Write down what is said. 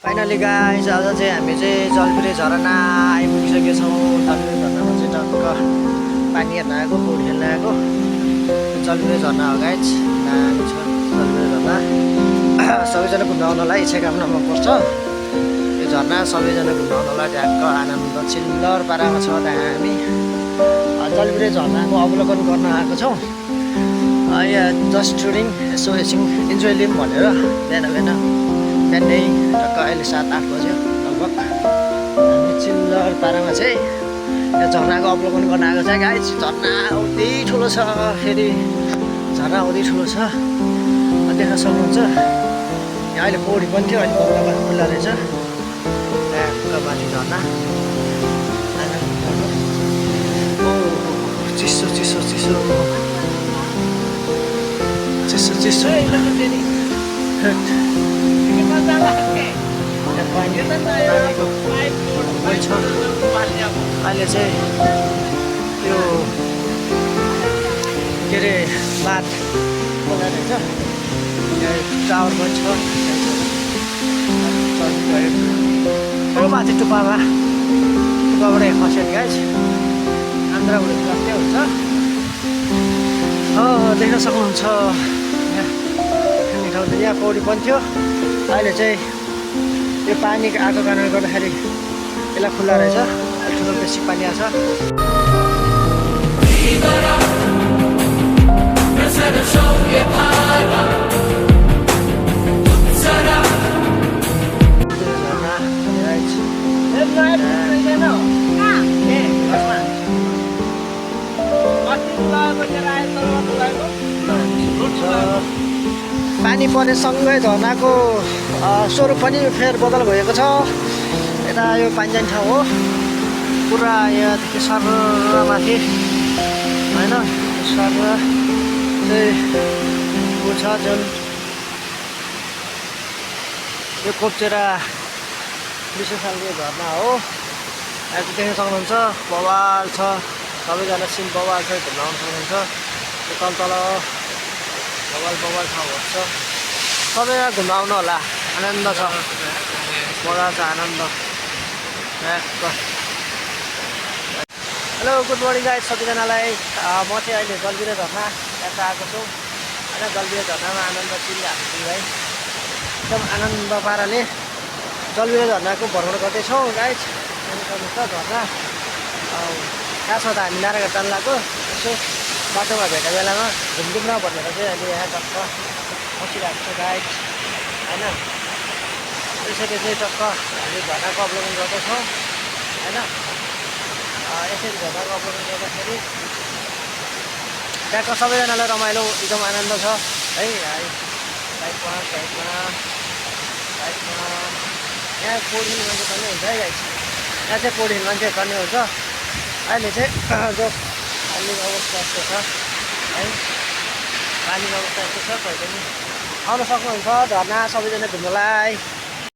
Finally guys आज चाहिँ हामी चाहिँ जलपिरे झरना आइपुगिसकेका छौँ। जलपिरे झरनामा चाहिँ टक्क पानी हेर्न आएको, पौडी खेल्न आएको। जलपिरे झरना हो गाइस, दामी छ जलपिरे झरना। सबैजना घुम्न आउनलाई इच्छा कामनामा पर्छ यो झरना। सबैजना घुम्न आउनलाई ढ्याक्क आनन्द चिल्लर पारामा छ। त्यहाँ हामी जलपिरे झरनाको अवलोकन गर्न आएको छौँ। यहाँ जस्ट टुरिङ यसो एकछिन इन्जोय लिउँ भनेर बिहानै टक्क अहिले 7-8 बज्यो लगभग। हामी चिल्लर पारामा चाहिँ यो झरनाको अवलोकन गर्न आएको छ गाइस। झरना औधी ठुलो छ, फेरि झरना औधी ठुलो छ, देख्न सक्नुहुन्छ। यहाँ अहिले पौडी पनि थियो, अहिले बल्ल खुल्ला रहेछ। त्यहाँको माथि झरना चिसो चिसो चिसो चिसो चिसो अहिले चाहिँ यो के अरे बात खोला रहेछ। टावर पनि छ माथि टुप्पाबाटै खस्यो नि गाइस। आन्द्राबाट जस्तै हुन्छ, देख्न सक्नुहुन्छ। यहाँ पौडी पनि थियो, अहिले चाहिँ यो पानी आएको कारणले गर्दाखेरि यसलाई खुल्ला रहेछ। ठुलो बेसी पानी आएको छ। पानी पर्नेसँगै झरनाको स्वरूप पनि फेरबदल भएको छ। यता यो पानी जाने ठाउँ हो, पुरा यहाँदेखि सरमाथि होइन, सर चाहिँ ऊ छ जुन यो कोप्चेरा विशेष खालको झरना हो। यहाँ देख्न सक्नुहुन्छ बवाल छ, सबैजना सिन बवाल छ, घुम्न आउनु सक्नुहुन्छ। यो तल बवाल ठाउँहरू छ, सबैजना घुम्न आउनु होला। आनन्द छ, मजा छ, आनन्द। हेलो गुड मर्निङ गाइस सबैजनालाई। म चाहिँ अहिले जलपिरे झरना यता आएको छु होइन। जलपिरे झरनामा आनन्द चिल्लाएको भाइ, एकदम आनन्द पाराले जलपिरे झरनाको भ्रमण गर्दैछौँ गाइस। हेर्नुहुन्छ झरना कहाँ छ त, हामी नारायण जान लाग्यो। यसो बाटोमा भेट्ने बेलामा घुमघुम न भनेर चाहिँ अहिले यहाँ टक्क बसिरहेको छ गाइस होइन। त्यसरी चाहिँ टक्क हामी झरनाको अवलोकन गर्दैछौँ होइन। यसरी झरनाको अवलोकन गर्दाखेरि त्यहाँको सबैजनालाई रमाइलो एकदम आनन्द छ है। बाइकमा यहाँ पौडी खेल्ने मान्छे पनि हुन्छ है गाइस। यहाँ चाहिँ पौडी खेल्ने मान्छे पनि हुन्छ। अहिले चाहिँ जो पानीको अवस्था यस्तो छ है, पानीको अवस्था यस्तो छ। कहिले पनि आउन सक्नुहुन्छ झरना सबैजना घुम्नलाई।